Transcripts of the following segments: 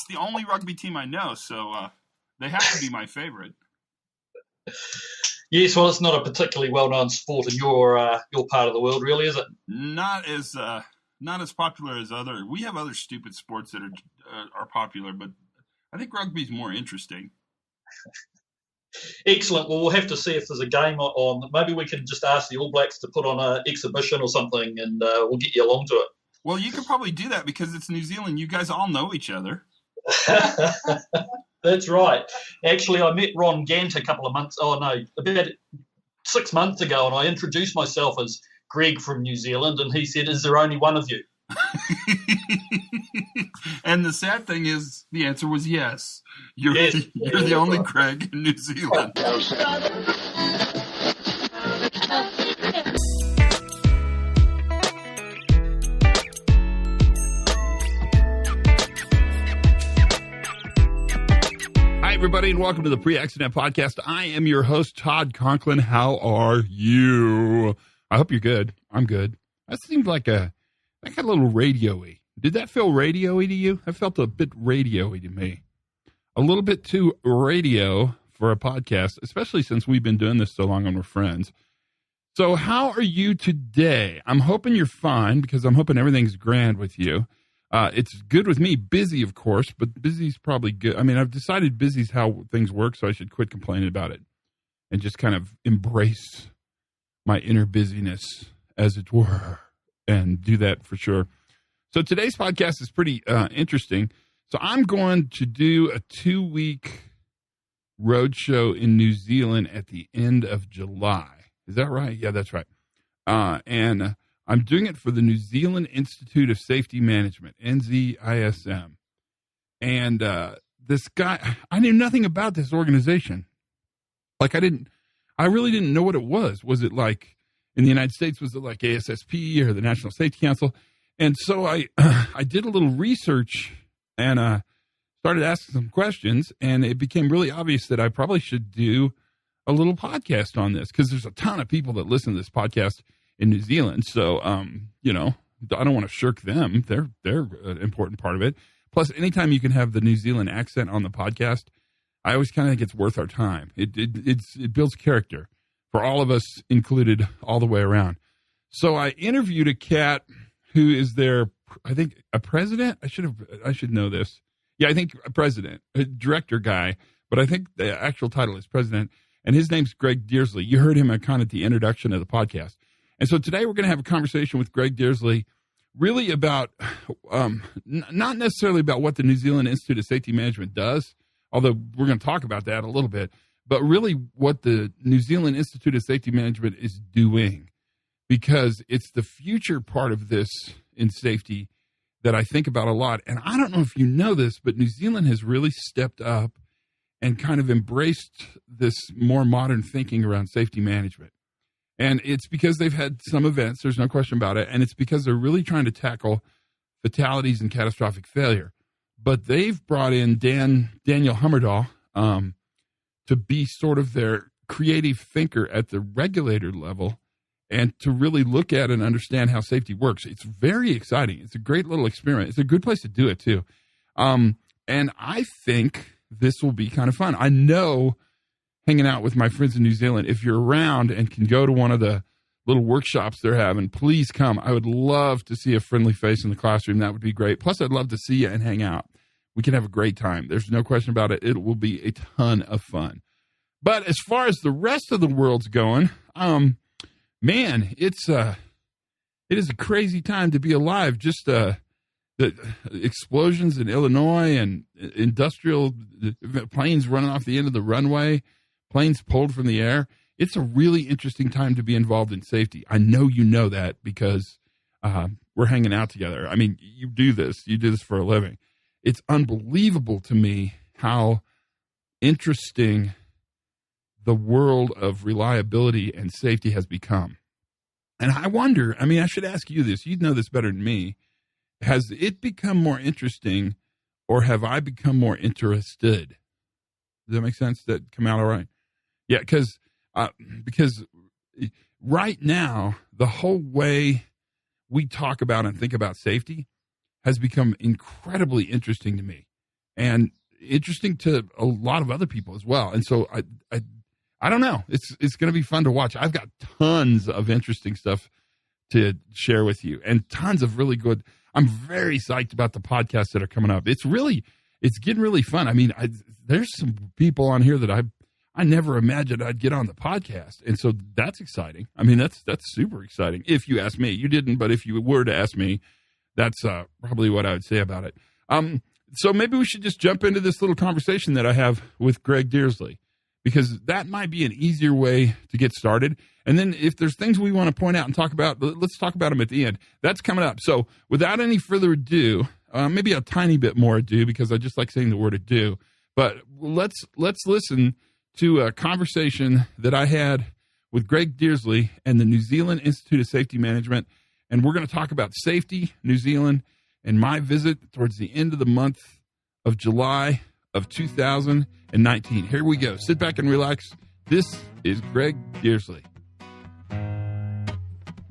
the only rugby team I know, so they have to be my favorite. Yes, well, it's not a particularly well-known sport in your part of the world, really, is it? Not as popular as other. We have other stupid sports that are popular, but I think rugby's more interesting. Excellent. Well, we'll have to see if there's a game on. Maybe we can just ask the All Blacks to put on an exhibition or something, and we'll get you along to it. Well, you could probably do that because it's New Zealand. You guys all know each other. That's right. Actually, I met Ron Gant about 6 months ago, and I introduced myself as Greg from New Zealand, and he said, "Is there only one of you?" And the sad thing is, the answer was yes. You're the only Greg in New Zealand. Hi, everybody, and welcome to the Pre-Accident Podcast. I am your host, Todd Conklin. How are you? I hope you're good. I'm good. That seemed like that got a little radio-y. Did that feel radio-y to you? That felt a bit radio-y to me. A little bit too radio for a podcast, especially since we've been doing this so long and we're friends. So how are you today? I'm hoping you're fine because I'm hoping everything's grand with you. It's good with me. Busy, of course, but busy's probably good. I mean, I've decided busy's how things work, so I should quit complaining about it and just kind of embrace my inner busyness, as it were, and do that for sure. So today's podcast is pretty interesting. So I'm going to do a 2-week road show in New Zealand at the end of July. Is that right? Yeah, that's right. And I'm doing it for the New Zealand Institute of Safety Management, NZISM. And this guy, I knew nothing about this organization. Like I really didn't know what it was. Was it like, in the United States, was it like ASSP or the National Safety Council? And so I did a little research and started asking some questions, and it became really obvious that I probably should do a little podcast on this because there's a ton of people that listen to this podcast in New Zealand. So, I don't want to shirk them. They're an important part of it. Plus, anytime you can have the New Zealand accent on the podcast, I always kind of think it's worth our time. It builds character for all of us included all the way around. So I interviewed a cat who is their, I think, a president. I should know this. Yeah, I think a president, a director guy, but I think the actual title is president. And his name's Greg Dearsly. You heard him kind of at the introduction of the podcast. And so today we're going to have a conversation with Greg Dearsly, really about, not necessarily about what the New Zealand Institute of Safety Management does, although we're going to talk about that a little bit, but really what the New Zealand Institute of Safety Management is doing, because it's the future part of this in safety that I think about a lot. And I don't know if you know this, but New Zealand has really stepped up and kind of embraced this more modern thinking around safety management. And it's because they've had some events, there's no question about it, and it's because they're really trying to tackle fatalities and catastrophic failure. But they've brought in Daniel Hummerdahl to be sort of their creative thinker at the regulator level and to really look at and understand how safety works. It's very exciting. It's a great little experiment. It's a good place to do it, too. And I think this will be kind of fun. I know, hanging out with my friends in New Zealand, if you're around and can go to one of the little workshops they're having, please come. I would love to see a friendly face in the classroom. That would be great. Plus, I'd love to see you and hang out. We can have a great time. There's no question about it. It will be a ton of fun. But as far as the rest of the world's going, man, it is a crazy time to be alive. Just the explosions in Illinois and industrial planes running off the end of the runway, planes pulled from the air. It's a really interesting time to be involved in safety. I know you know that because we're hanging out together. I mean, you do this for a living. It's unbelievable to me how interesting the world of reliability and safety has become. And I wonder, I should ask you this. You'd know this better than me. Has it become more interesting, or have I become more interested? Does that make sense? That come out all right? Yeah, because right now, the whole way we talk about and think about safety has become incredibly interesting to me. and interesting to a lot of other people as well. And so I don't know. It's going to be fun to watch. I've got tons of interesting stuff to share with you, and tons of really good. I'm very psyched about the podcasts that are coming up. It's getting really fun. I mean, there's some people on here that I never imagined I'd get on the podcast, and so that's exciting. I mean, that's super exciting. If you ask me, you didn't, but if you were to ask me, that's probably what I would say about it. So maybe we should just jump into this little conversation that I have with Greg Dearsly, because that might be an easier way to get started. And then if there's things we want to point out and talk about, let's talk about them at the end. That's coming up. So without any further ado, maybe a tiny bit more ado, because I just like saying the word ado, but let's listen to a conversation that I had with Greg Dearsly and the New Zealand Institute of Safety Management. And we're going to talk about safety, New Zealand, and my visit towards the end of the month of July of 2019. Here we go. Sit back and relax. This is Greg Dearsly.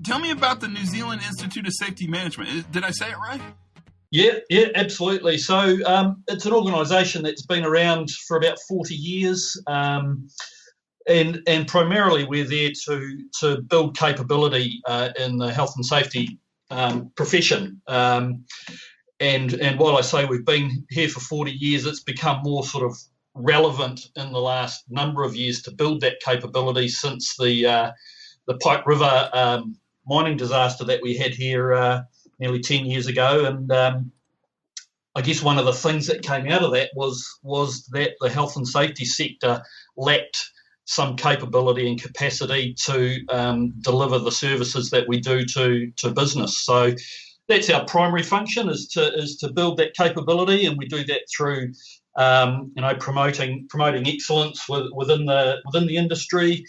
Tell me about the New Zealand Institute of Safety Management. Did I say it right? Yeah, absolutely. So it's an organisation that's been around for about 40 years, and primarily we're there to build capability in the health and safety profession. And while I say we've been here for 40 years, it's become more sort of relevant in the last number of years to build that capability since the Pike River mining disaster that we had here nearly 10 years ago. And I guess one of the things that came out of that was that the health and safety sector lacked some capability and capacity to deliver the services that we do to business. So that's our primary function, is to build that capability, and we do that through promoting excellence within the industry.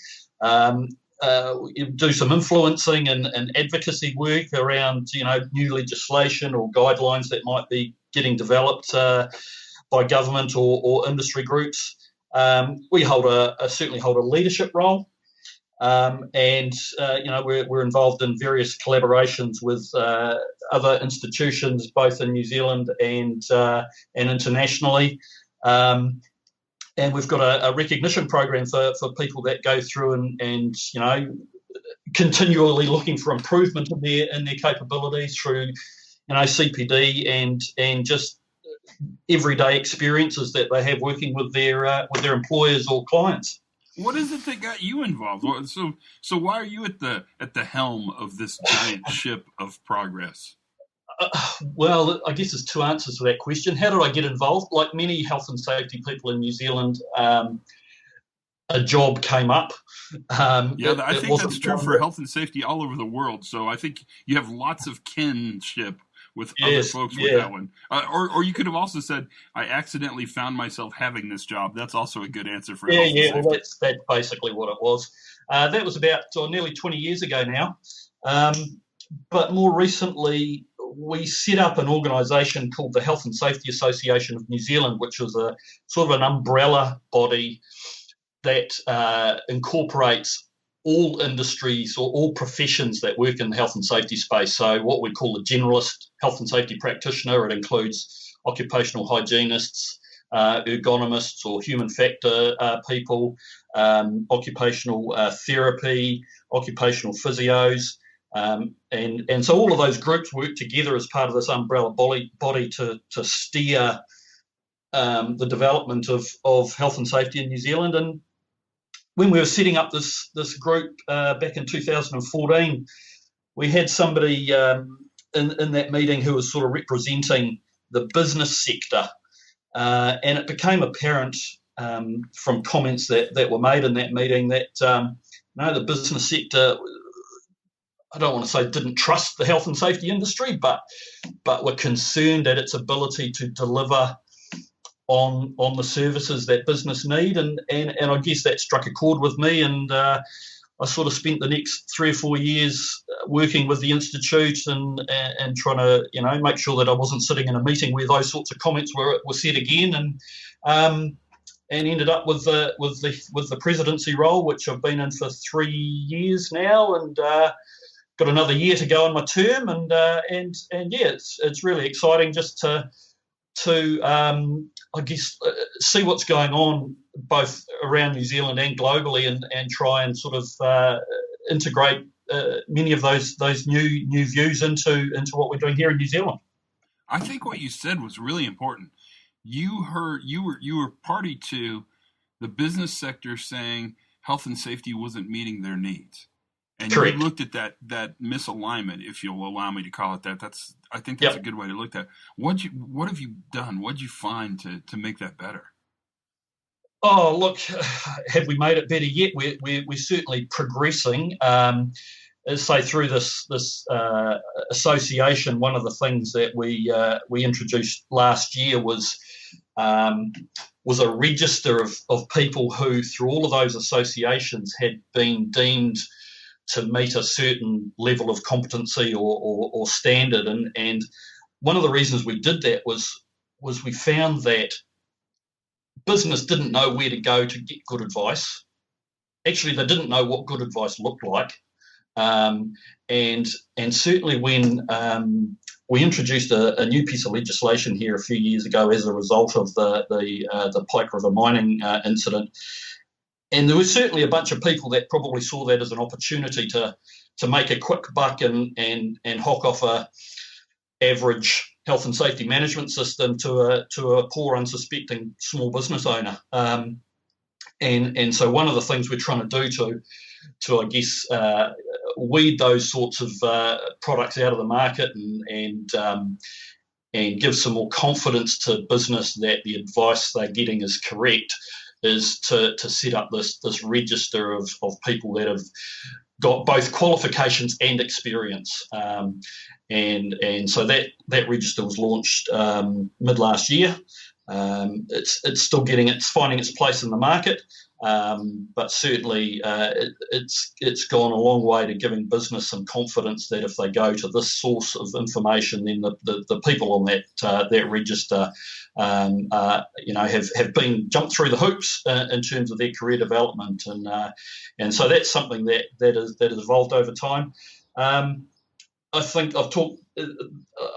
Do some influencing and advocacy work around new legislation or guidelines that might be getting developed by government or industry groups. We certainly hold a leadership role, and we're involved in various collaborations with other institutions, both in New Zealand and internationally. And we've got a recognition program for people that go through and continually looking for improvement in their capabilities through CPD and just everyday experiences that they have working with their employers or clients. What is it that got you involved? So why are you at the helm of this giant ship of progress? Well, I guess there's two answers to that question. How did I get involved? Like many health and safety people in New Zealand, a job came up. I think that's true for health and safety all over the world. So I think you have lots of kinship with other folks with that one. Or you could have also said, I accidentally found myself having this job. That's also a good answer for health and safety. Well, that's basically what it was. That was about nearly 20 years ago now. But more recently, we set up an organisation called the Health and Safety Association of New Zealand, which was a sort of an umbrella body that incorporates all industries or all professions that work in the health and safety space. So what we call a generalist health and safety practitioner. It includes occupational hygienists, ergonomists or human factor people, occupational therapy, occupational physios. And so all of those groups work together as part of this umbrella body to steer the development of health and safety in New Zealand. And when we were setting up this group back in 2014, we had somebody in that meeting who was sort of representing the business sector, and it became apparent from comments that were made in that meeting that the business sector, I don't want to say didn't trust the health and safety industry, but were concerned at its ability to deliver on the services that business need, and I guess that struck a chord with me, and I sort of spent the next 3 or 4 years working with the institute and trying to make sure that I wasn't sitting in a meeting where those sorts of comments were said again, and ended up with the presidency role, which I've been in for 3 years now, and got another year to go on my term, and it's really exciting just to I guess, see what's going on both around New Zealand and globally, and try and sort of integrate many of those new views into what we're doing here in New Zealand. I think what you said was really important. You were party to the business sector saying health and safety wasn't meeting their needs. And Correct. You looked at that misalignment, if you'll allow me to call it that. I think that's a good way to look at it. What have you done? What did you find to make that better? Oh, look, have we made it better yet? We're certainly progressing. Say through this association, one of the things that we introduced last year was a register of people who, through all of those associations, had been deemed to meet a certain level of competency or standard. And one of the reasons we did that was we found that business didn't know where to go to get good advice. Actually, they didn't know what good advice looked like. And certainly when we introduced a new piece of legislation here a few years ago as a result of the Pike River mining incident, and there was certainly a bunch of people that probably saw that as an opportunity to make a quick buck and hock off a average health and safety management system to a poor, unsuspecting small business owner. And so one of the things we're trying to do to I guess weed those sorts of products out of the market and give some more confidence to business that the advice they're getting is correct, is to set up this register of people that have got both qualifications and experience. And so that register was launched mid last year. It's still finding its place in the market, but certainly it's gone a long way to giving business some confidence that if they go to this source of information, then the people on that register have been jumped through the hoops in terms of their career development, and so that's something that has evolved over time. I think I've talked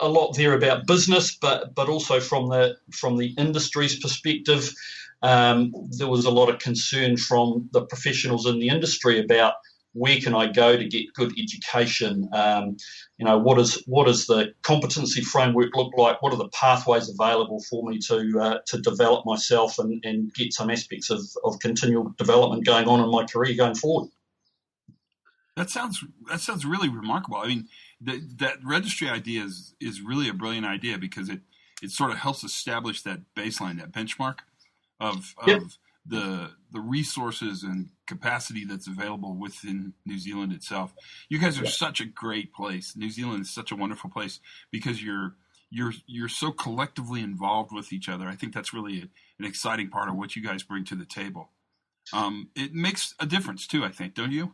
a lot there about business, but also from the industry's perspective, there was a lot of concern from the professionals in the industry about where can I go to get good education. What does the competency framework look like? What are the pathways available for me to develop myself and get some aspects of continual development going on in my career going forward? That sounds really remarkable. I mean, that registry idea is really a brilliant idea because it sort of helps establish that baseline, that benchmark of the resources and capacity that's available within New Zealand itself. You guys are such a great place. New Zealand is such a wonderful place because you're so collectively involved with each other. I think that's really an exciting part of what you guys bring to the table. It makes a difference too, I think, don't you?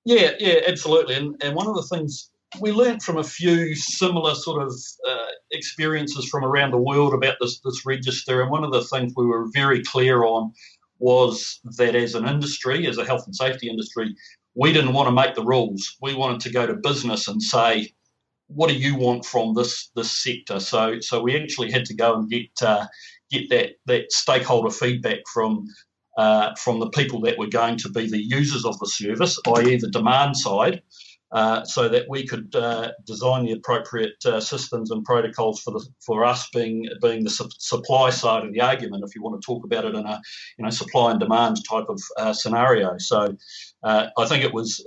Yeah, absolutely. And one of the things we learned from a few similar sort of experiences from around the world about this register, and one of the things we were very clear on was that as an industry, as a health and safety industry, we didn't want to make the rules. We wanted to go to business and say, what do you want from this sector? So we actually had to go and get that stakeholder feedback from the people that were going to be the users of the service, i.e. the demand side, so that we could design the appropriate systems and protocols for us being the supply side of the argument, if you want to talk about it in a supply and demand type of scenario. So I think it was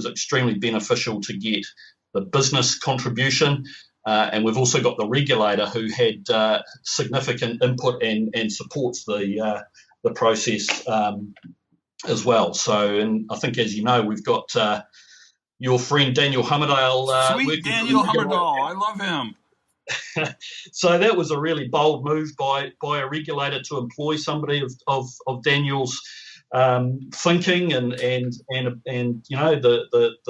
extremely beneficial to get the business contribution, and we've also got the regulator who had significant input and supports the process as well. So, and I think, as you know, we've got your friend Daniel Hammerdale. Sweet Daniel Hammerdale, I love him. So that was a really bold move by a regulator to employ somebody of Daniel's thinking and the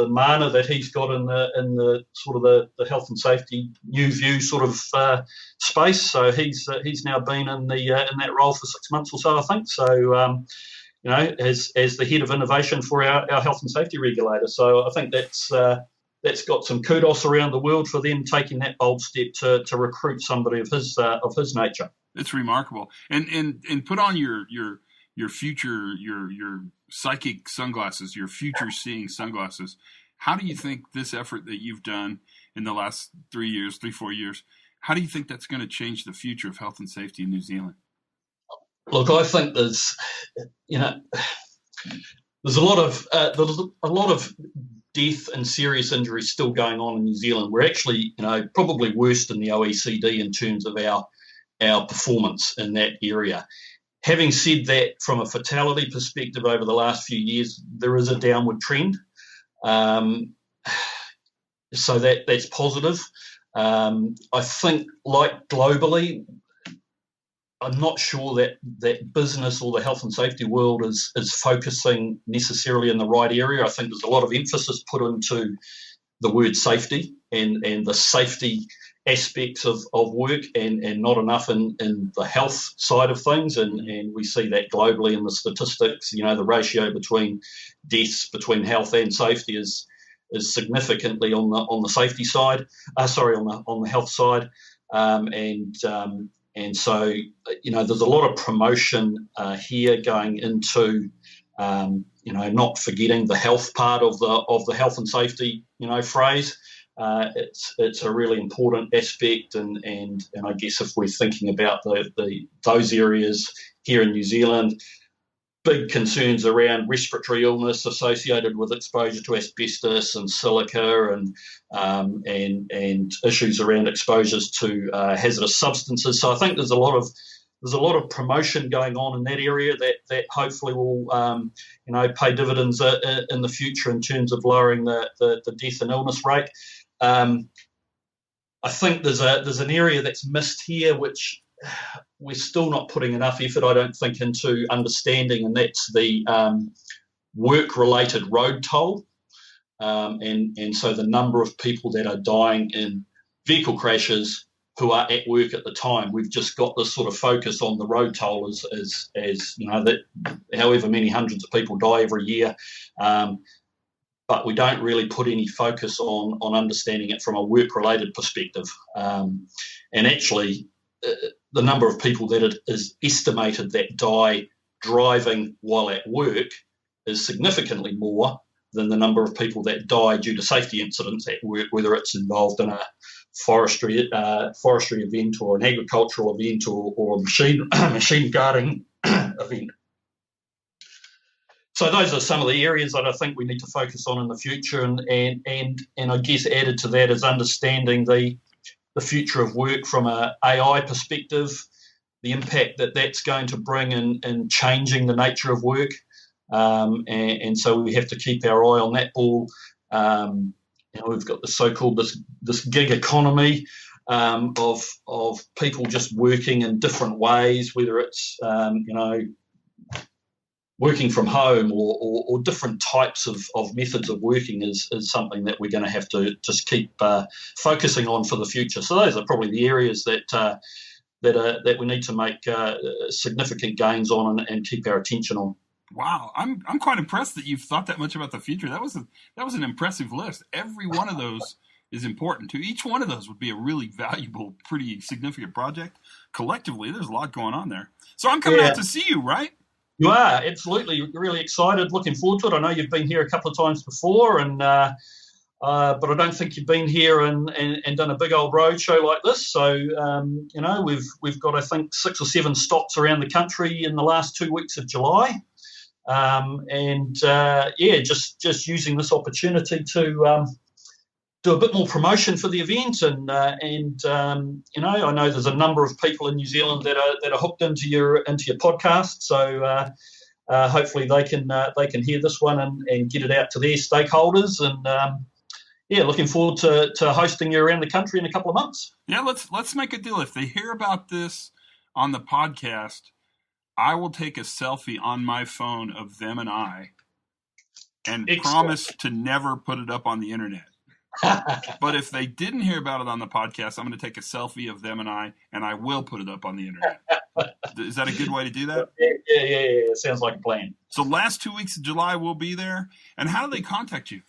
mana that he's got in the sort of the health and safety new view sort of space. So he's now been in that role for 6 months or so, I think. So as the head of innovation for our health and safety regulator. So I think that's got some kudos around the world for them taking that bold step to recruit somebody of his nature. It's remarkable. And put on your future, your psychic sunglasses, your future seeing sunglasses. How do you think this effort that you've done in the last 4 years, how do you think that's going to change the future of health and safety in New Zealand? Look, I think there's a lot of death and serious injuries still going on in New Zealand. We're actually, probably worse than the OECD in terms of our performance in that area. Having said that, from a fatality perspective over the last few years, there is a downward trend. So that's positive. I think, like globally, I'm not sure that business or the health and safety world is focusing necessarily in the right area. I think there's a lot of emphasis put into the word safety and the safety aspects of work and not enough in the health side of things. And we see that globally in the statistics. The ratio between deaths between health and safety is significantly on the safety side. On the health side. And so, there's a lot of promotion here going into, not forgetting the health part of the health and safety, phrase. It's a really important aspect, and I guess if we're thinking about those areas here in New Zealand, big concerns around respiratory illness associated with exposure to asbestos and silica, and issues around exposures to hazardous substances. So I think there's a lot of promotion going on in that area that hopefully will pay dividends in the future in terms of lowering the death and illness rate. I think there's an area that's missed here, which we're still not putting enough effort, I don't think, into understanding, and that's the work-related road toll. And so the number of people that are dying in vehicle crashes who are at work at the time. We've just got this sort of focus on the road toll as that however many hundreds of people die every year. But we don't really put any focus on understanding it from a work-related perspective. And actually, the number of people that it is estimated that die driving while at work is significantly more than the number of people that die due to safety incidents at work, whether it's involved in a forestry event or an agricultural event or a machine guarding event. So those are some of the areas that I think we need to focus on in the future, and I guess added to that is understanding the future of work from a AI perspective, the impact that's going to bring in changing the nature of work, and so we have to keep our eye on that ball. We've got the so-called this gig economy of people just working in different ways, whether it's working from home or different types of methods of working is something that we're going to have to just keep focusing on for the future. So those are probably the areas that we need to make significant gains on and keep our attention on. Wow, I'm quite impressed that you've thought that much about the future. That was an impressive list. Every one of those is important too. Each one of those would be a really valuable, pretty significant project. Collectively, there's a lot going on there. So I'm coming out to see you, right? You are, absolutely. Really excited, looking forward to it. I know you've been here a couple of times before, but I don't think you've been here and done a big old road show like this. So, we've got, I think, 6 or 7 stops around the country in the last 2 weeks of July. Just using this opportunity to do a bit more promotion for the event, and I know there's a number of people in New Zealand that are hooked into your podcast, so hopefully they can hear this one and get it out to their stakeholders, and looking forward to hosting you around the country in a couple of months. Yeah, let's make a deal. If they hear about this on the podcast, I will take a selfie on my phone of them and I, and promise to never put it up on the internet. But if they didn't hear about it on the podcast, I'm going to take a selfie of them and I will put it up on the internet. Is that a good way to do that? Yeah. Sounds like a plan. So last 2 weeks of July, we'll be there. And how do they contact you?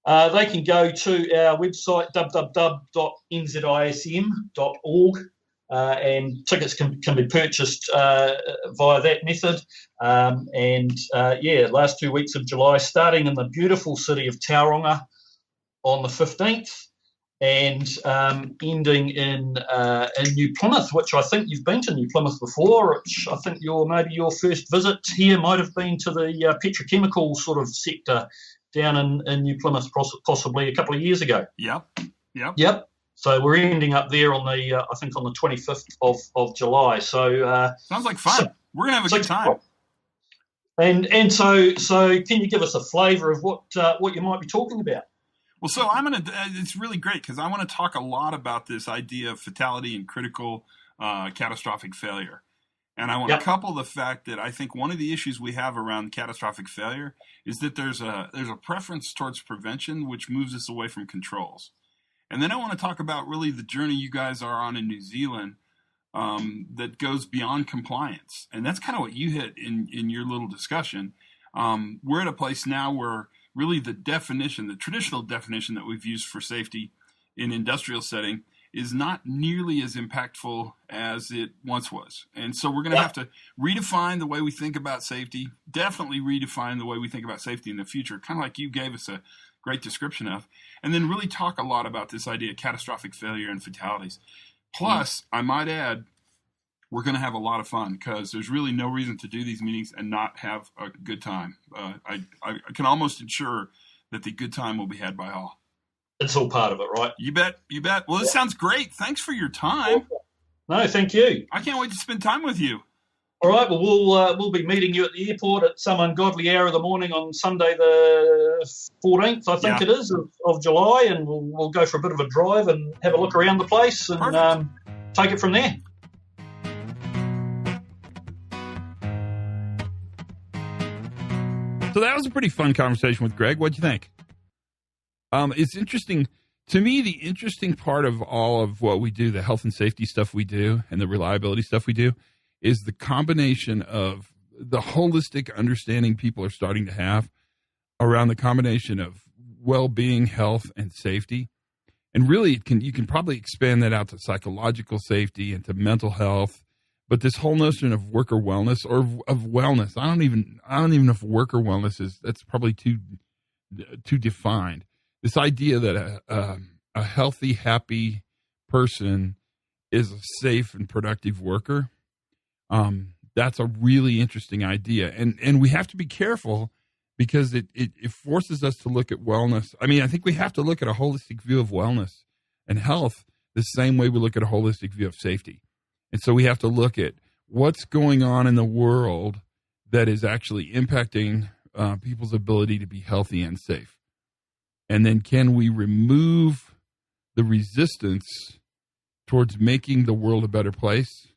They can go to our website, www.nzism.org. and tickets can be purchased via that method. Last 2 weeks of July, starting in the beautiful city of Tauranga on the 15th, and ending in New Plymouth, which I think you've been to New Plymouth before, which I think maybe your first visit here might have been to the petrochemical sort of sector down in New Plymouth, possibly a couple of years ago. Yep. So we're ending up there on the, I think on the 25th of July. So sounds like fun. We're gonna have a good time. And so can you give us a flavour of what you might be talking about? Well, so it's really great because I want to talk a lot about this idea of fatality and critical catastrophic failure. And I want to couple the fact that I think one of the issues we have around catastrophic failure is that there's a preference towards prevention, which moves us away from controls. And then I want to talk about really the journey you guys are on in New Zealand that goes beyond compliance. And that's kind of what you hit in your little discussion. We're at a place now where really the traditional definition that we've used for safety in industrial setting is not nearly as impactful as it once was. And so we're going to have to redefine the way we think about safety, definitely redefine the way we think about safety in the future, kind of like you gave us a great description of, and then really talk a lot about this idea of catastrophic failure and fatalities. Plus, I might add, we're going to have a lot of fun because there's really no reason to do these meetings and not have a good time. I can almost ensure that the good time will be had by all. It's all part of it, right? You bet. Well, this sounds great. Thanks for your time. No, thank you. I can't wait to spend time with you. All right, well, we'll be meeting you at the airport at some ungodly hour of the morning on Sunday the 14th, I think it is, of July, and we'll go for a bit of a drive and have a look around the place and take it from there. So that was a pretty fun conversation with Greg. What'd you think? It's interesting. To me, the interesting part of all of what we do, the health and safety stuff we do and the reliability stuff we do, is the combination of the holistic understanding people are starting to have around the combination of well-being, health, and safety. And really, you can probably expand that out to psychological safety and to mental health. But this whole notion of worker wellness or of wellness, I don't even know if worker wellness that's probably too defined. This idea that a healthy, happy person is a safe and productive worker, that's a really interesting idea. And we have to be careful because it forces us to look at wellness. I mean, I think we have to look at a holistic view of wellness and health the same way we look at a holistic view of safety. And so we have to look at what's going on in the world that is actually impacting people's ability to be healthy and safe. And then can we remove the resistance towards making the world a better place?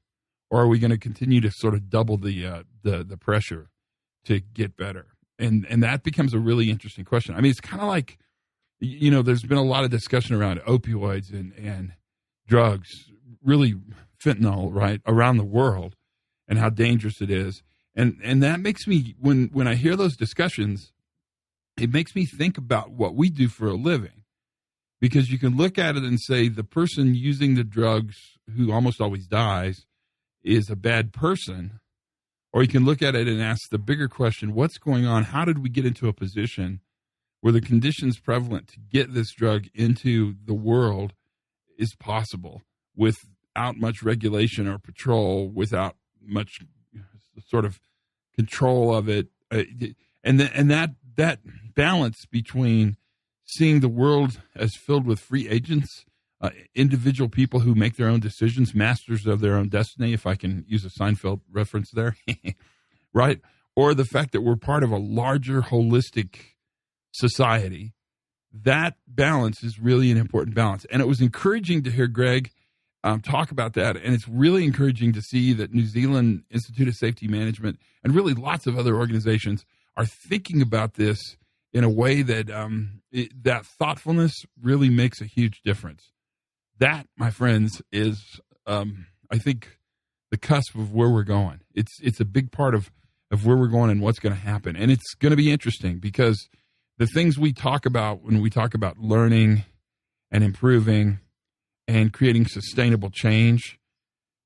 Or are we going to continue to sort of double the pressure to get better? And that becomes a really interesting question. I mean, it's kind of like, there's been a lot of discussion around opioids and drugs, really fentanyl, right, around the world and how dangerous it is. And that makes me, when I hear those discussions, it makes me think about what we do for a living. Because you can look at it and say the person using the drugs who almost always dies is a bad person. Or you can look at it and ask the bigger question, what's going on? How did we get into a position where the conditions prevalent to get this drug into the world is possible without much regulation or patrol, without much sort of control of it? And that balance between seeing the world as filled with free agents, individual people who make their own decisions, masters of their own destiny, if I can use a Seinfeld reference there, right? Or the fact that we're part of a larger holistic society, that balance is really an important balance. And it was encouraging to hear Greg talk about that. And it's really encouraging to see that New Zealand Institute of Safety Management and really lots of other organizations are thinking about this in a way that that thoughtfulness really makes a huge difference. That, my friends, is, I think, the cusp of where we're going. It's a big part of where we're going and what's going to happen. And it's going to be interesting because the things we talk about when we talk about learning and improving and creating sustainable change,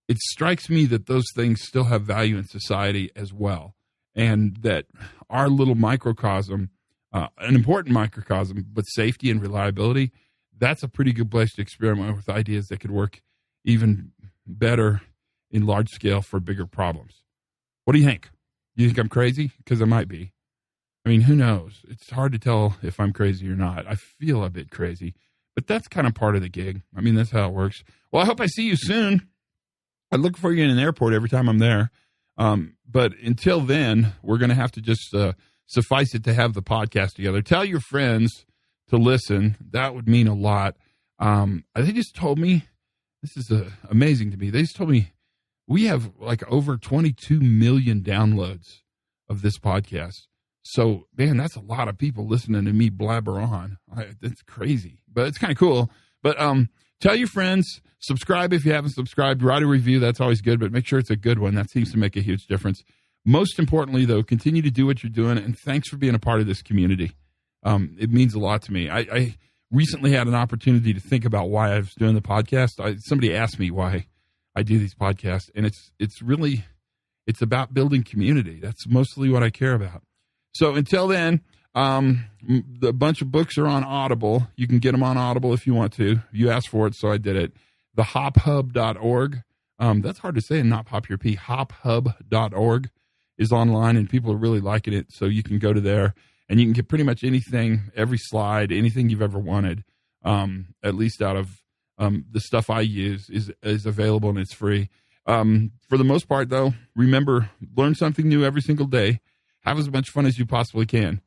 it strikes me that those things still have value in society as well. And that our little microcosm, an important microcosm, but safety and reliability, that's a pretty good place to experiment with ideas that could work even better in large scale for bigger problems. What do you think? You think I'm crazy? Because I might be. I mean, who knows? It's hard to tell if I'm crazy or not. I feel a bit crazy, but that's kind of part of the gig. I mean, that's how it works. Well, I hope I see you soon. I look for you in an airport every time I'm there. But until then, we're going to have to just suffice it to have the podcast together. Tell your friends to listen. That would mean a lot. They just told me, this is amazing to me. They just told me we have like over 22 million downloads of this podcast. So, man, that's a lot of people listening to me blabber on. That's crazy, but it's kind of cool. But tell your friends, subscribe if you haven't subscribed, write a review. That's always good, but make sure it's a good one. That seems to make a huge difference. Most importantly, though, continue to do what you're doing, and thanks for being a part of this community. It means a lot to me. I recently had an opportunity to think about why I was doing the podcast. Somebody asked me why I do these podcasts, and it's about building community. That's mostly what I care about. So until then, the bunch of books are on Audible. You can get them on Audible if you want to. You asked for it, so I did it. thehophub.org. That's hard to say and not pop your P. hophub.org is online, and people are really liking it. So you can go to there, and you can get pretty much anything, every slide, anything you've ever wanted, at least out of the stuff I use is available, and it's free. For the most part, though, remember, learn something new every single day. Have as much fun as you possibly can.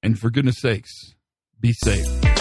And for goodness sakes, be safe.